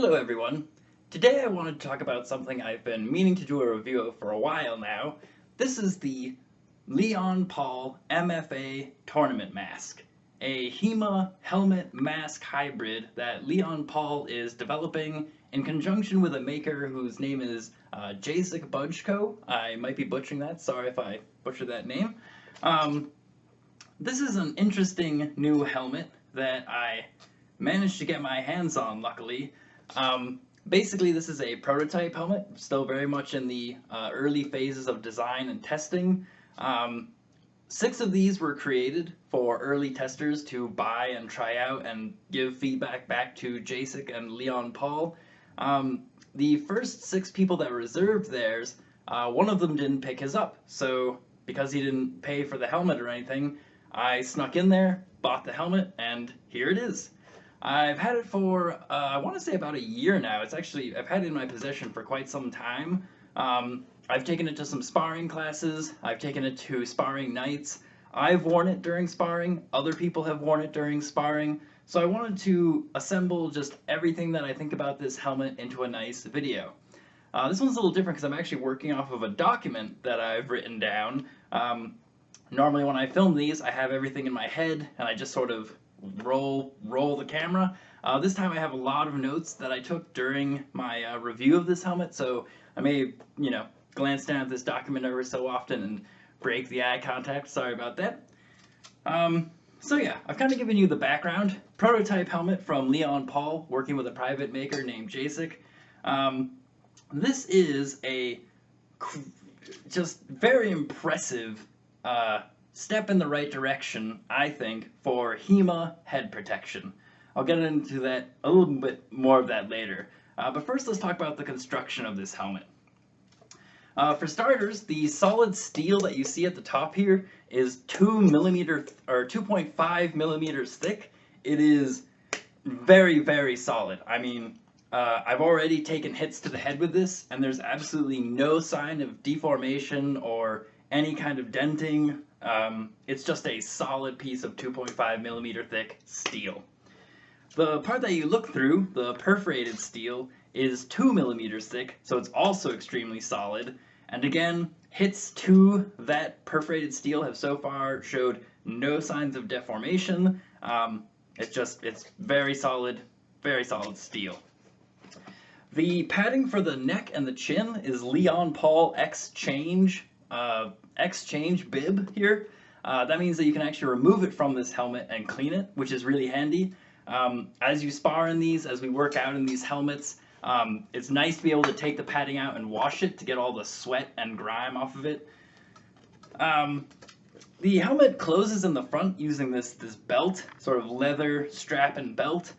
Hello everyone. Today I wanted to talk about something I've been meaning to do a review of for a while now. This is the Leon Paul MFA tournament mask, a HEMA helmet mask hybrid that Leon Paul is developing in conjunction with a maker whose name is Jacek Bujko. I might be butchering that, sorry if I butchered that name. This is an interesting new helmet that I managed to get my hands on, luckily. Basically, this is a prototype helmet, still very much in the early phases of design and testing. 6 of these were created for early testers to buy and try out and give feedback back to Jacek and Leon Paul. The first 6 people that reserved theirs, one of them didn't pick his up, so because he didn't pay for the helmet or anything, I snuck in there, bought the helmet, and here it is. I've had it for, I want to say about a year now. I've had it in my possession for quite some time. I've taken it to some sparring classes. I've taken it to sparring nights. I've worn it during sparring. Other people have worn it during sparring. So I wanted to assemble just everything that I think about this helmet into a nice video. This one's a little different because I'm actually working off of a document that I've written down. Normally when I film these, I have everything in my head and I just sort of roll the camera. This time I have a lot of notes that I took during my review of this helmet, so I may, glance down at this document every so often and break the eye contact. Sorry about that. So yeah, I've kind of given you the background. Prototype helmet from Leon Paul, working with a private maker named Jacek. This is a just very impressive step in the right direction, I think, for HEMA head protection. I'll get into that a little bit more of that later. But first, let's talk about the construction of this helmet. For starters, the solid steel that you see at the top here is 2.5 millimeters thick. It is very, very solid. I mean, I've already taken hits to the head with this, and there's absolutely no sign of deformation or any kind of denting. It's just a solid piece of 2.5 millimeter thick steel. The part that you look through, the perforated steel, is 2 millimeters thick, so it's also extremely solid. And again, hits to that perforated steel have so far showed no signs of deformation. It's very solid steel. The padding for the neck and the chin is Leon Paul X-Change bib here. That means that you can actually remove it from this helmet and clean it, which is really handy. As you spar in these, as we work out in these helmets, it's nice to be able to take the padding out and wash it to get all the sweat and grime off of it. The helmet closes in the front using this belt, sort of leather strap and belt.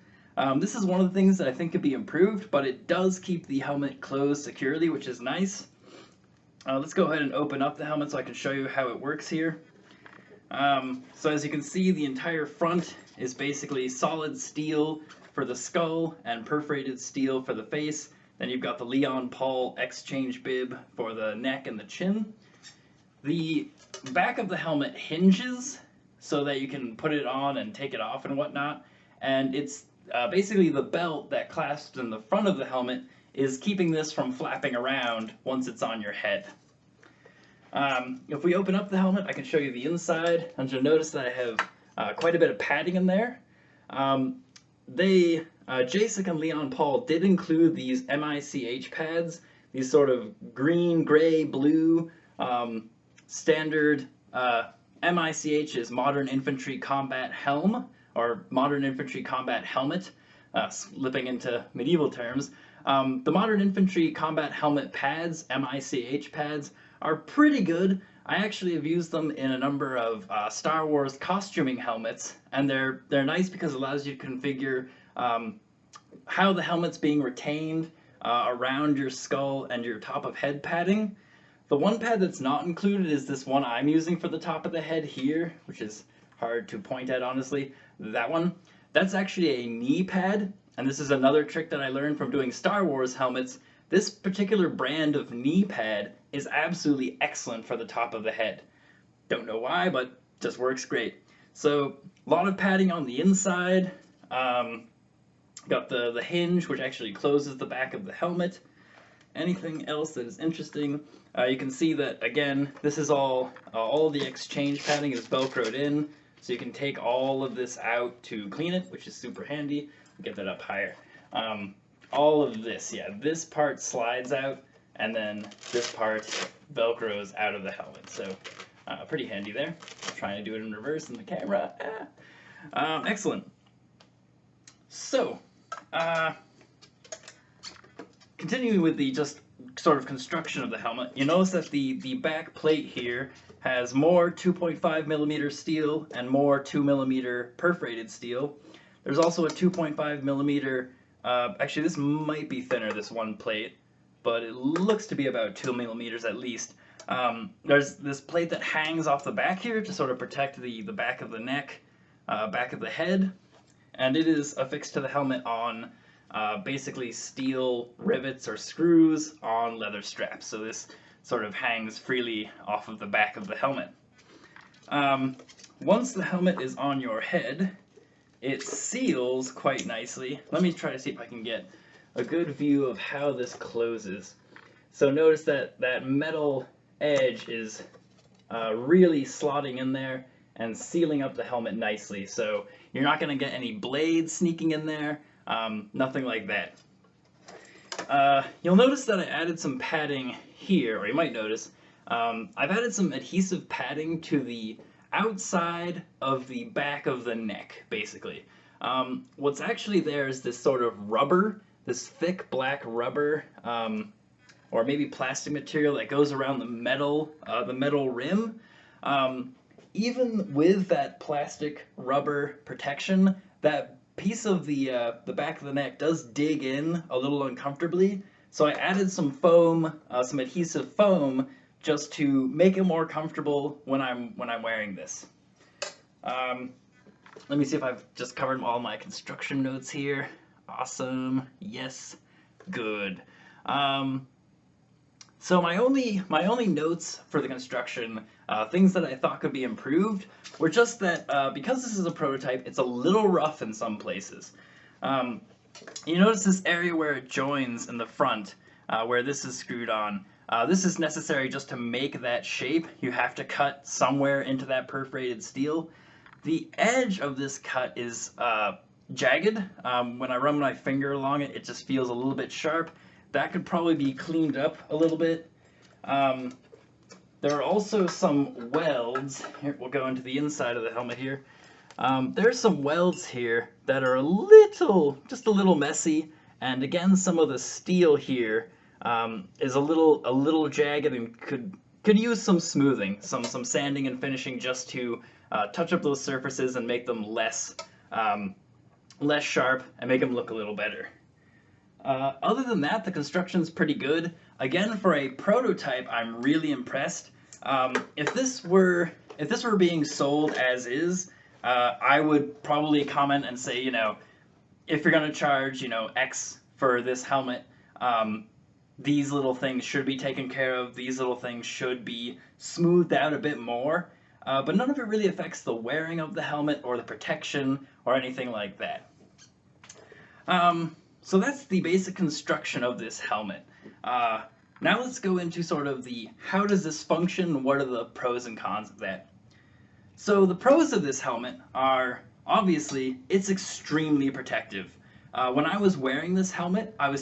This is one of the things that I think could be improved, but it does keep the helmet closed securely, which is nice. Let's go ahead and open up the helmet so I can show you how it works here. So as you can see, the entire front is basically solid steel for the skull and perforated steel for the face. Then you've got the Leon Paul X-Change bib for the neck and the chin. The back of the helmet hinges so that you can put it on and take it off and whatnot. And it's basically the belt that clasps in the front of the helmet is keeping this from flapping around once it's on your head. If we open up the helmet, I can show you the inside, and you'll notice that I have quite a bit of padding in there. Jacek and Leon Paul did include these MICH pads, these sort of green, gray, blue, standard MICH is Modern Infantry Combat Helm, or Modern Infantry Combat Helmet, slipping into medieval terms. The Modern Infantry Combat Helmet pads, MICH pads, are pretty good. I actually have used them in a number of Star Wars costuming helmets, and they're nice because it allows you to configure how the helmet's being retained around your skull and your top of head padding. The one pad that's not included is this one I'm using for the top of the head here, which is hard to point at, honestly. That one. That's actually a knee pad, and this is another trick that I learned from doing Star Wars helmets. This particular brand of knee pad is absolutely excellent for the top of the head. Don't know why, but just works great. So, a lot of padding on the inside. Got the hinge, which actually closes the back of the helmet. Anything else that is interesting? You can see that, again, this is all the exchange padding is velcroed in, so you can take all of this out to clean it, which is super handy. Get that up higher. All of this, yeah, this part slides out, and then this part velcros out of the helmet, so pretty handy there. I'm trying to do it in reverse in the camera. Excellent. So, continuing with the just sort of construction of the helmet, you notice that the back plate here has more 2.5 millimeter steel and more 2 millimeter perforated steel. There's also a 2.5 millimeter, actually this might be thinner, this one plate, but it looks to be about 2 millimeters at least. There's this plate that hangs off the back here to sort of protect the back of the neck, back of the head, and it is affixed to the helmet on basically steel rivets or screws on leather straps. So this sort of hangs freely off of the back of the helmet. Once the helmet is on your head, it seals quite nicely. Let me try to see if I can get a good view of how this closes. So notice that that metal edge is really slotting in there and sealing up the helmet nicely. So you're not going to get any blades sneaking in there, nothing like that. You'll notice that I added some padding here, or you might notice, I've added some adhesive padding to the outside of the back of the neck, basically. What's actually there is this sort of rubber, this thick black rubber, or maybe plastic material that goes around the metal rim. Even with that plastic rubber protection, that piece of the back of the neck does dig in a little uncomfortably. So I added some foam, some adhesive foam, just to make it more comfortable when I'm wearing this. Let me see if I've just covered all my construction notes here. Awesome. Yes. Good. So my only notes for the construction, things that I thought could be improved, were just that because this is a prototype, it's a little rough in some places. You notice this area where it joins in the front, where this is screwed on. This is necessary just to make that shape. You have to cut somewhere into that perforated steel. The edge of this cut is jagged. When I run my finger along it, it just feels a little bit sharp. That could probably be cleaned up a little bit. There are also some welds. Here, we'll go into the inside of the helmet here. There's some welds here that are just a little messy. And again, some of the steel here is a little jagged and could use some smoothing, some sanding and finishing just to touch up those surfaces and make them less sharp and make them look a little better. Other than that, the construction's pretty good. Again, for a prototype, I'm really impressed. If this were being sold as is, I would probably comment and say, if you're going to charge, X for this helmet, these little things should be taken care of. These little things should be smoothed out a bit more. But none of it really affects the wearing of the helmet or the protection or anything like that. So that's the basic construction of this helmet. Now let's go into sort of how does this function, what are the pros and cons of that. So the pros of this helmet are, obviously, it's extremely protective. When I was wearing this helmet, I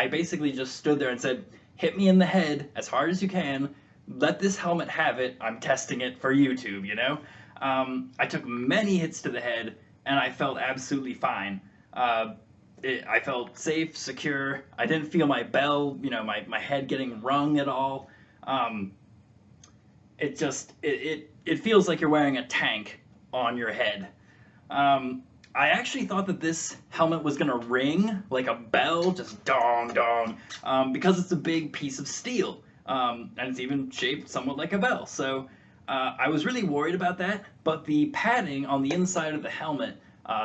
basically just stood there and said, hit me in the head as hard as you can, let this helmet have it, I'm testing it for YouTube, I took many hits to the head, and I felt absolutely fine. I felt safe, secure. I didn't feel my bell, my head getting rung at all. It feels like you're wearing a tank on your head. I actually thought that this helmet was gonna ring like a bell, just dong dong, because it's a big piece of steel, and it's even shaped somewhat like a bell. So I was really worried about that, but the padding on the inside of the helmet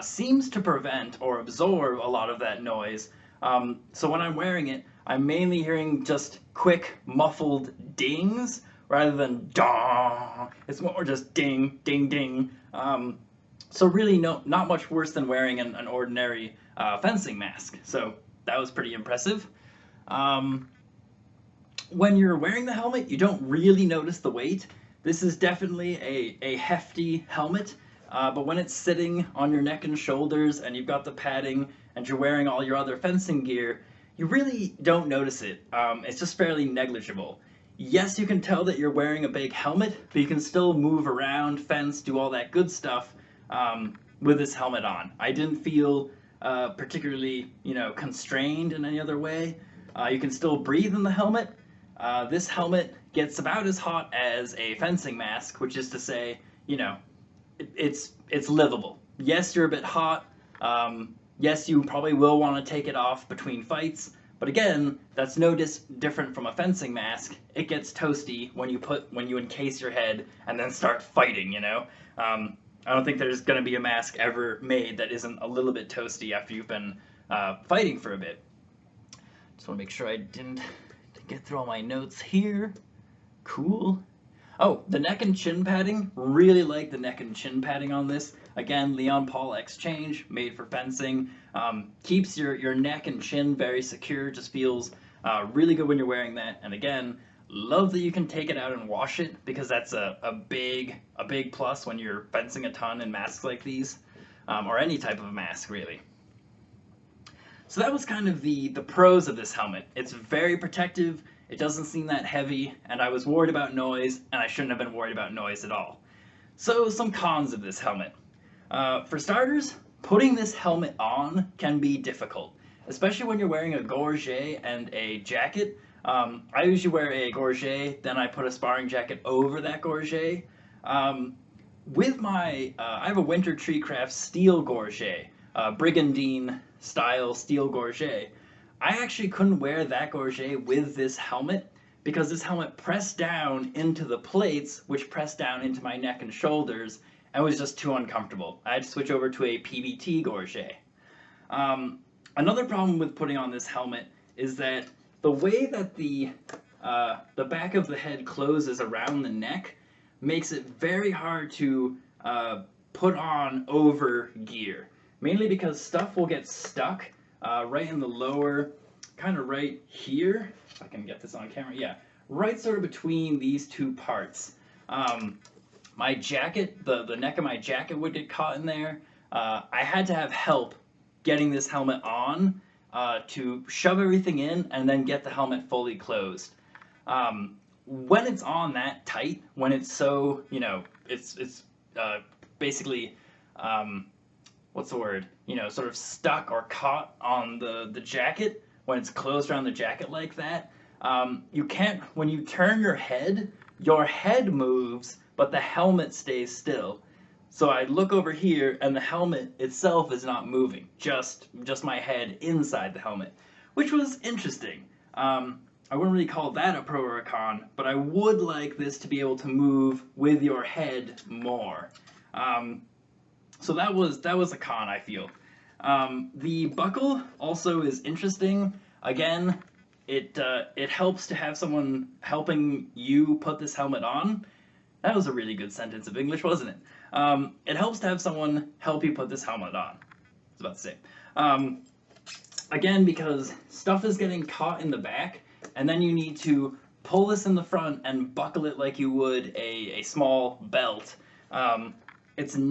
seems to prevent or absorb a lot of that noise. So when I'm wearing it, I'm mainly hearing just quick, muffled dings rather than dong. It's more just ding, ding, ding. So really not much worse than wearing an ordinary fencing mask. So that was pretty impressive. When you're wearing the helmet, you don't really notice the weight. This is definitely a hefty helmet, but when it's sitting on your neck and shoulders and you've got the padding and you're wearing all your other fencing gear, you really don't notice it. It's just fairly negligible. Yes, you can tell that you're wearing a big helmet, but you can still move around, fence, do all that good stuff with this helmet on. I didn't feel particularly, constrained in any other way. You can still breathe in the helmet. This helmet gets about as hot as a fencing mask, which is to say, it's livable. Yes, you're a bit hot. Yes, you probably will want to take it off between fights. But again, that's no different from a fencing mask. It gets toasty when you encase your head and then start fighting. I don't think there's going to be a mask ever made that isn't a little bit toasty after you've been fighting for a bit. Just want to make sure I didn't get through all my notes here. Cool. Oh, the neck and chin padding. Really like the neck and chin padding on this. Again, Leon Paul Exchange, made for fencing. Keeps your neck and chin very secure. Just feels really good when you're wearing that. And again, love that you can take it out and wash it, because that's a big plus when you're fencing a ton in masks like these, or any type of a mask really. So that was kind of the pros of this helmet. It's very protective, it doesn't seem that heavy, and I was worried about noise, and I shouldn't have been worried about noise at all. So some cons of this helmet. For starters, putting this helmet on can be difficult, especially when you're wearing a gorget and a jacket. I usually wear a gorget, then I put a sparring jacket over that gorget. With my, I have a Winter Treecraft steel gorget, brigandine style steel gorget. I actually couldn't wear that gorget with this helmet because this helmet pressed down into the plates, which pressed down into my neck and shoulders, and was just too uncomfortable. I had to switch over to a PBT gorget. Another problem with putting on this helmet is that the way that the back of the head closes around the neck makes it very hard to put on over gear. Mainly because stuff will get stuck right in the lower, kind of right here, if I can get this on camera, yeah, right sort of between these two parts. My jacket, the neck of my jacket would get caught in there. I had to have help getting this helmet on to shove everything in and then get the helmet fully closed. When it's on that tight, when it's so, it's basically, what's the word? Sort of stuck or caught on the jacket, when it's closed around the jacket like that, you can't, when you turn your head moves, but the helmet stays still. So I look over here and the helmet itself is not moving, just my head inside the helmet, which was interesting. I wouldn't really call that a pro or a con, but I would like this to be able to move with your head more. So that was a con, I feel. The buckle also is interesting. Again, it helps to have someone helping you put this helmet on. That was a really good sentence of English, wasn't it? It helps to have someone help you put this helmet on. I was about to say. Again, because stuff is getting caught in the back, and then you need to pull this in the front and buckle it like you would a small belt. You're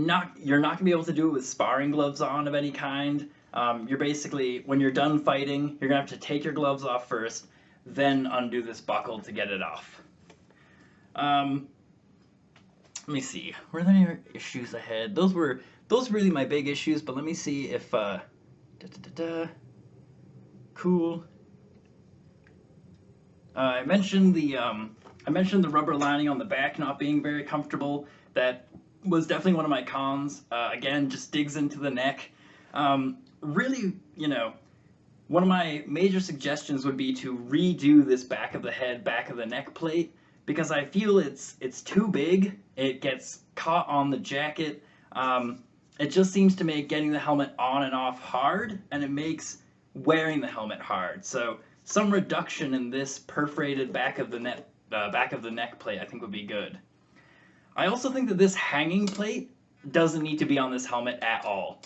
not going to be able to do it with sparring gloves on of any kind. You're basically, when you're done fighting, you're going to have to take your gloves off first, then undo this buckle to get it off. Let me see. Were there any issues I had? Those were really my big issues, but let me see if cool. I mentioned the rubber lining on the back not being very comfortable. That was definitely one of my cons. Again, just digs into the neck. Really, one of my major suggestions would be to redo this back of the head, back of the neck plate, because I feel it's too big. It gets caught on the jacket. It just seems to make getting the helmet on and off hard, and it makes wearing the helmet hard. So some reduction in this perforated back of the neck plate I think would be good. I also think that this hanging plate doesn't need to be on this helmet at all.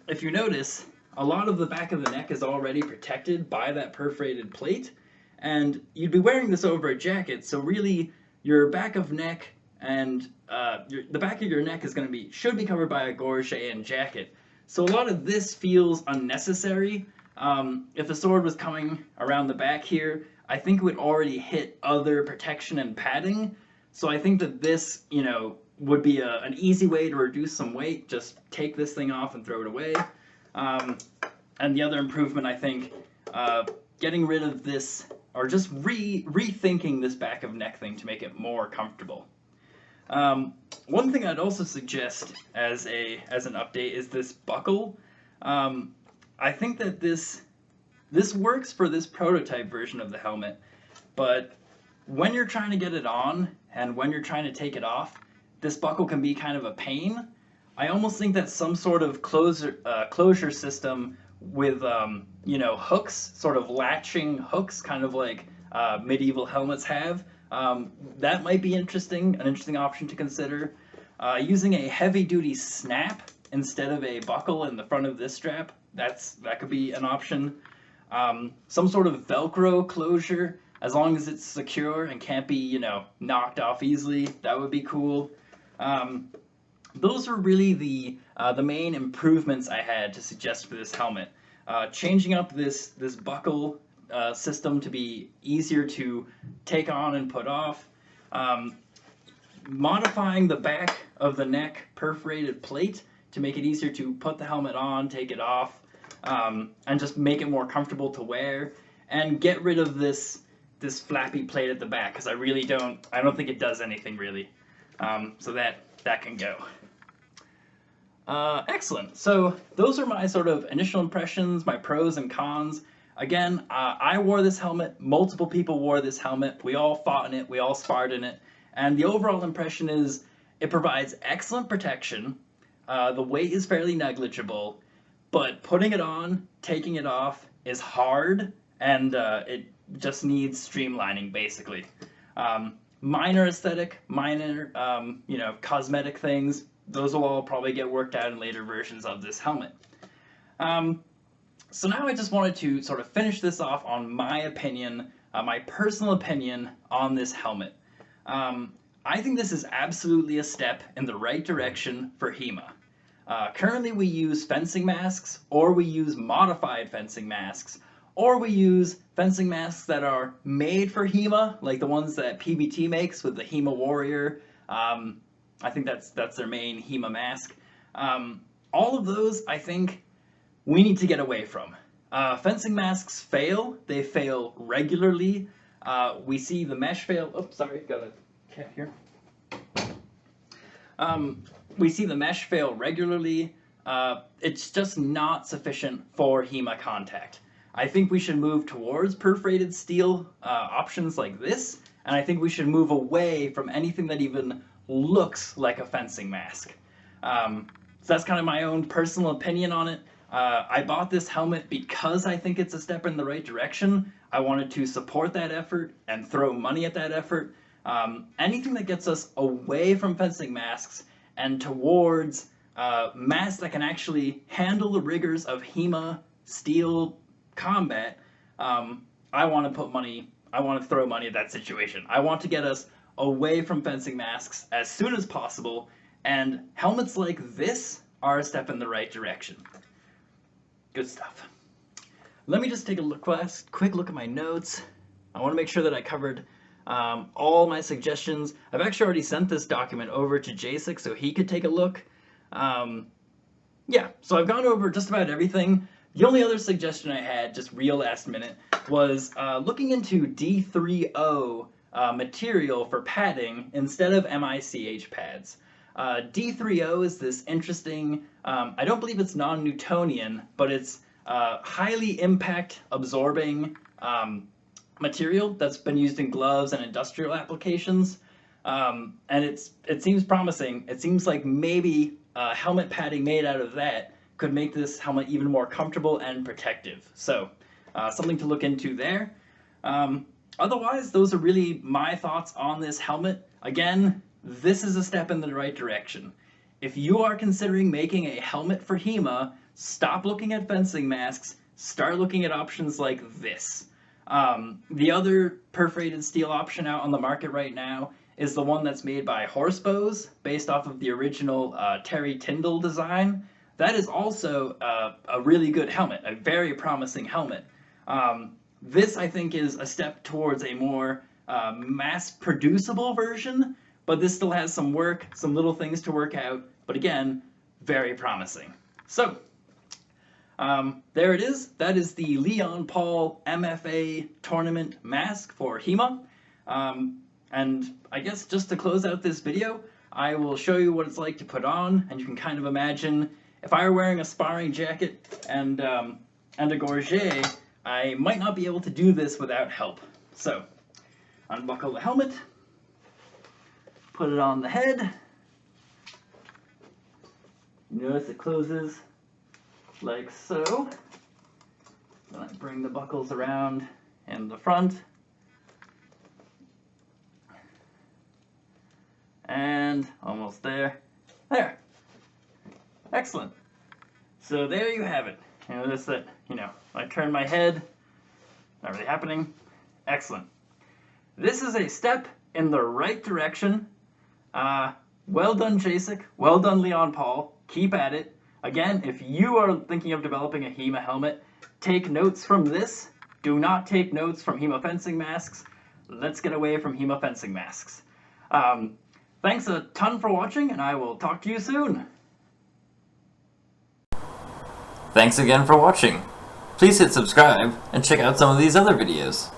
If you notice, a lot of the back of the neck is already protected by that perforated plate, and you'd be wearing this over a jacket, so really your back of neck and the back of your neck is going to should be covered by a gorget and jacket. So a lot of this feels unnecessary. If the sword was coming around the back here, I think it would already hit other protection and padding. So I think that this, would be an easy way to reduce some weight. Just take this thing off and throw it away. And the other improvement, I think, getting rid of this, or just rethinking this back of neck thing to make it more comfortable. One thing I'd also suggest as an update is this buckle. I think that this works for this prototype version of the helmet, but when you're trying to get it on and when you're trying to take it off, this buckle can be kind of a pain. I almost think that some sort of closure system with hooks, sort of latching hooks, kind of like medieval helmets have, that might be an interesting option to consider. Using a heavy-duty snap instead of a buckle in the front of this strap, that could be an option. Some sort of Velcro closure, as long as it's secure and can't be, knocked off easily, that would be cool. Those are really the main improvements I had to suggest for this helmet. Changing up this buckle system to be easier to take on and put off. Modifying the back of the neck perforated plate to make it easier to put the helmet on, take it off, and just make it more comfortable to wear, and get rid of this flappy plate at the back, because I don't think it does anything really. So that can go. Excellent. So those are my sort of initial impressions, my pros and cons. Again, I wore this helmet, multiple people wore this helmet, we all fought in it, we all sparred in it, and the overall impression is it provides excellent protection, the weight is fairly negligible, but putting it on, taking it off is hard, and it just needs streamlining, basically. Minor aesthetic, minor, cosmetic things, those will all probably get worked out in later versions of this helmet. So now I just wanted to sort of finish this off on my opinion, my personal opinion on this helmet. I think this is absolutely a step in the right direction for HEMA. Currently we use fencing masks, or we use modified fencing masks, or we use fencing masks that are made for HEMA, like the ones that PBT makes with the HEMA Warrior. I think that's their main HEMA mask. All of those, I think, we need to get away from. Fencing masks fail. They fail regularly. We see the mesh fail. Oops, sorry, got a cat here. We see the mesh fail regularly. It's just not sufficient for HEMA contact. I think we should move towards perforated steel options like this, and I think we should move away from anything that even looks like a fencing mask. So that's kind of my own personal opinion on it. I bought this helmet because I think it's a step in the right direction. I wanted to support that effort and throw money at that effort. Anything that gets us away from fencing masks and towards masks that can actually handle the rigors of HEMA steel combat, I want to throw money at that situation. I want to get us away from fencing masks as soon as possible, and helmets like this are a step in the right direction. Good stuff. Let me just take a quick look at my notes. I want to make sure that I covered all my suggestions. I've actually already sent this document over to Jacek so he could take a look. Yeah, so I've gone over just about everything. The only other suggestion I had, just real last minute, was looking into D3O material for padding instead of MICH pads. D3O is this interesting, I don't believe it's non-Newtonian, but it's highly impact absorbing material that's been used in gloves and industrial applications. And it seems promising. It seems like maybe helmet padding made out of that could make this helmet even more comfortable and protective. So something to look into there. Otherwise, those are really my thoughts on this helmet. Again, this is a step in the right direction. If you are considering making a helmet for HEMA, stop looking at fencing masks, start looking at options like this. The other perforated steel option out on the market right now is the one that's made by Horsebows, based off of the original Terry Tyndall design. That is also a really good helmet, a very promising helmet. This, I think, is a step towards a more mass-producible version, but this still has some work, some little things to work out, but again, very promising. So, there it is. That is the Leon Paul MFA tournament mask for HEMA. And I guess just to close out this video, I will show you what it's like to put on, and you can kind of imagine if I were wearing a sparring jacket and a gorget, I might not be able to do this without help. So, unbuckle the helmet, put it on the head. Notice it closes like so. Then I bring the buckles around in the front. And almost there. There. Excellent. So there you have it. You notice that, I turn my head, not really happening. Excellent. This is a step in the right direction. Well done, Jacek. Well done, Leon Paul. Keep at it. Again, if you are thinking of developing a HEMA helmet, take notes from this. Do not take notes from HEMA fencing masks. Let's get away from HEMA fencing masks. Thanks a ton for watching, and I will talk to you soon. Thanks again for watching. Please hit subscribe and check out some of these other videos.